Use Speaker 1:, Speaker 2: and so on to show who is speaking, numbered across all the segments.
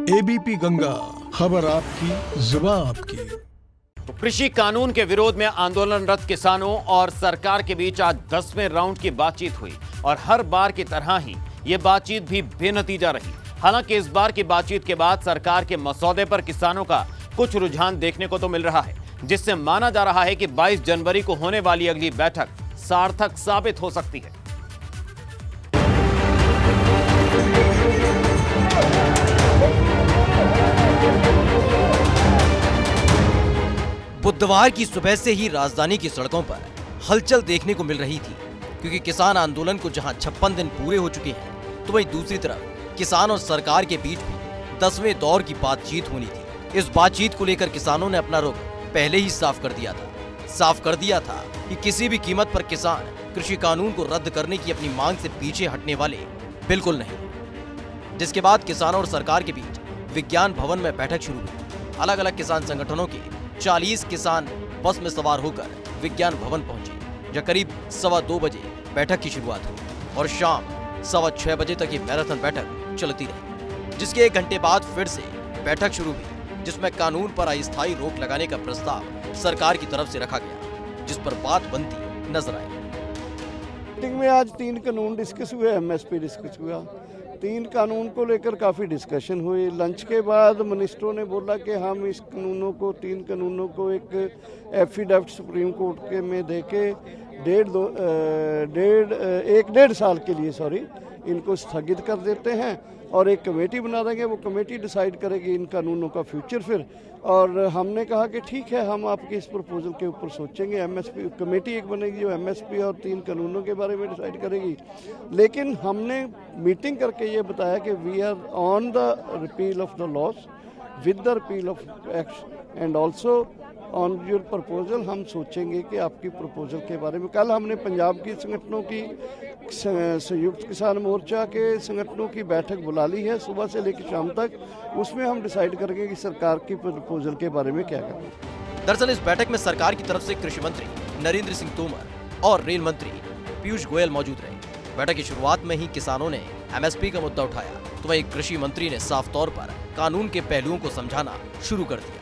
Speaker 1: ABP Ganga, खबर आपकी, जुबान आपकी।
Speaker 2: कृषि कानून के विरोध में आंदोलनरत किसानों और सरकार के बीच आज 10वें राउंड की बातचीत हुई और हर बार की तरह ही ये बातचीत भी बेनतीजा रही। हालांकि इस बार की बातचीत के बाद सरकार के मसौदे पर किसानों का कुछ रुझान देखने को तो मिल रहा है, जिससे माना जा रहा है कि 22 जनवरी को होने वाली अगली बैठक सार्थक साबित हो सकती है।
Speaker 3: बुधवार की सुबह से ही राजधानी की सड़कों पर हलचल देखने को मिल रही थी, क्योंकि किसान आंदोलन को जहां 56 दिन पूरे हो चुके हैं, तो वहीं दूसरी तरफ किसान और सरकार के बीच भी 10वें दौर की बातचीत होनी थी। इस बातचीत को लेकर किसानों ने अपना रुख पहले ही साफ कर दिया था कि किसी भी कीमत पर किसान कृषि कानून को रद्द करने की अपनी मांग से पीछे हटने वाले बिल्कुल नहीं। जिसके बाद किसानों और सरकार के बीच विज्ञान भवन में बैठक शुरू हुई। अलग अलग किसान संगठनों के 40 किसान बस में सवार होकर विज्ञान भवन पहुंचे, जहां करीब 2:15 बजे बैठक की शुरुआत हुई और शाम 6:15 बजे तक ये मैराथन बैठक चलती रही, जिसके 1 घंटे बाद फिर से बैठक शुरू हुई, जिसमें कानून पर अस्थायी रोक लगाने का प्रस्ताव सरकार की तरफ से रखा गया, जिस पर बात बनती नजर आई।
Speaker 4: मीटिंग में आज 3 कानून डिस्कस हुए, एमएसपी डिस्कस हुआ। 3 कानून को लेकर काफ़ी डिस्कशन हुई। लंच के बाद मिनिस्टरों ने बोला कि हम इस कानूनों को 3 कानूनों को एक एफिडेविट सुप्रीम कोर्ट के में दे के 1.5 साल के लिए इनको स्थगित कर देते हैं और एक कमेटी बना देंगे। वो कमेटी डिसाइड करेगी इन कानूनों का फ्यूचर फिर। और हमने कहा कि ठीक है, हम आपके इस प्रपोजल के ऊपर सोचेंगे। एमएसपी कमेटी एक बनेगी जो एमएसपी और 3 कानूनों के बारे में डिसाइड करेगी। लेकिन हमने मीटिंग करके ये बताया कि we are on the repeal of the laws with the repeal of act and also on your proposal. हम सोचेंगे कि आपकी प्रपोजल के बारे में। कल हमने पंजाब की संगठनों की संयुक्त किसान मोर्चा के संगठनों की बैठक बुला ली है सुबह से लेकर शाम तक। उसमें हम डिसाइड करेंगे कि सरकार की प्रपोजल के बारे में क्या करना।
Speaker 3: दरअसल इस बैठक में सरकार की तरफ से कृषि मंत्री नरेंद्र सिंह तोमर और रेल मंत्री पीयूष गोयल मौजूद रहे। बैठक की शुरुआत में ही किसानों ने एमएसपी का मुद्दा उठाया, तो वहीं कृषि मंत्री ने साफ तौर पर कानून के पहलुओं को समझाना शुरू कर दिया।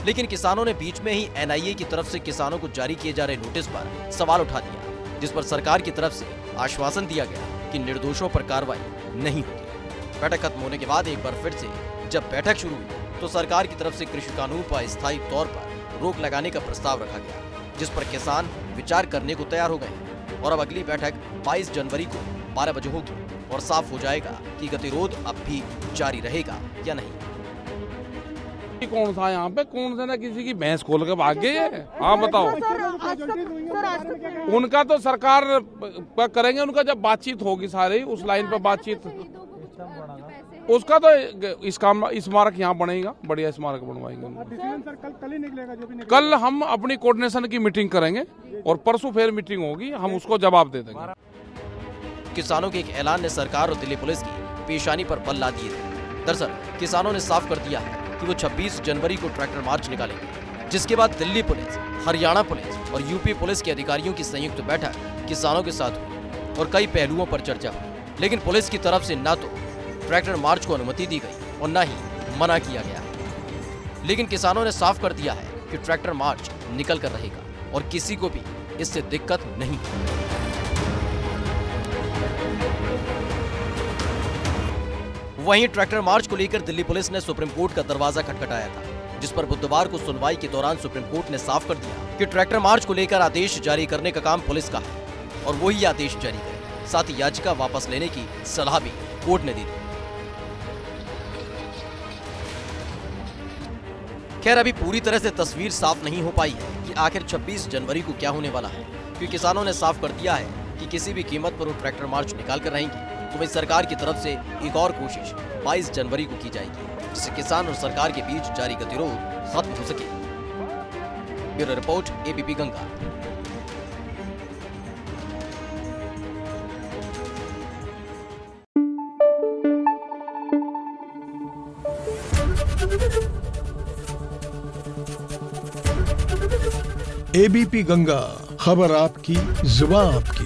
Speaker 3: लेकिन किसानों ने बीच में ही एनआईए की तरफ से किसानों को जारी किए जा रहे नोटिस पर सवाल उठा दिया, जिस पर सरकार की तरफ से आश्वासन दिया गया कि निर्दोषों पर कार्रवाई नहीं होगी। बैठक खत्म होने के बाद एक बार फिर से जब बैठक शुरू हुई, तो सरकार की तरफ से कृषि कानून पर अस्थायी तौर पर रोक लगाने का प्रस्ताव रखा गया, जिस पर किसान विचार करने को तैयार हो गए। और अब अगली बैठक 22 जनवरी को 12 बजे होगी और साफ हो जाएगा कि गतिरोध अब भी जारी रहेगा या नहीं।
Speaker 5: कौन सा यहाँ पे कौन सा ना किसी की भैंस खोल के भाग गए है? आप बताओ। उनका तो सरकार पर करेंगे, उनका जब बातचीत होगी सारी उस लाइन पर बातचीत, उसका तो स्मारक यहाँ बनेगा, बढ़िया स्मारक बनवाएंगे। कल हम अपनी कोऑर्डिनेशन की मीटिंग करेंगे और परसों फिर मीटिंग होगी, हम उसको जवाब दे देंगे।
Speaker 3: किसानों के एक ऐलान ने सरकार और दिल्ली पुलिस की पेशानी पर बल ला दिए थे। दरअसल किसानों ने साफ कर दिया है कि वो 26 जनवरी को ट्रैक्टर मार्च निकालेंगे, जिसके बाद दिल्ली पुलिस, हरियाणा पुलिस और यूपी पुलिस के अधिकारियों की संयुक्त बैठक किसानों के साथ हुई और कई पहलुओं पर चर्चा हुई। लेकिन पुलिस की तरफ से न तो ट्रैक्टर मार्च को अनुमति दी गई और न ही मना किया गया। लेकिन किसानों ने साफ कर दिया है कि ट्रैक्टर मार्च निकल कर रहेगा और किसी को भी इससे दिक्कत नहीं। वहीं ट्रैक्टर मार्च को लेकर दिल्ली पुलिस ने सुप्रीम कोर्ट का दरवाजा खटखटाया था, जिस पर बुधवार को सुनवाई के दौरान सुप्रीम कोर्ट ने साफ कर दिया कि ट्रैक्टर मार्च को लेकर आदेश जारी करने का काम पुलिस का है और वही आदेश जारी करे। साथ ही याचिका वापस लेने की सलाह भी कोर्ट ने दी थी। खैर, अभी पूरी तरह से तस्वीर साफ नहीं हो पाई है कि आखिर 26 जनवरी को क्या होने वाला है, क्योंकि किसानों ने साफ कर दिया है कि किसी भी कीमत पर वो ट्रैक्टर मार्च निकाल कर रहेंगे। तो वही सरकार की तरफ से एक और कोशिश 22 जनवरी को की जाएगी, जिससे किसान और सरकार के बीच जारी गतिरोध खत्म हो सके। Bureau report, ABP Ganga.
Speaker 1: ABP Ganga, खबर आपकी, जुबान आपकी।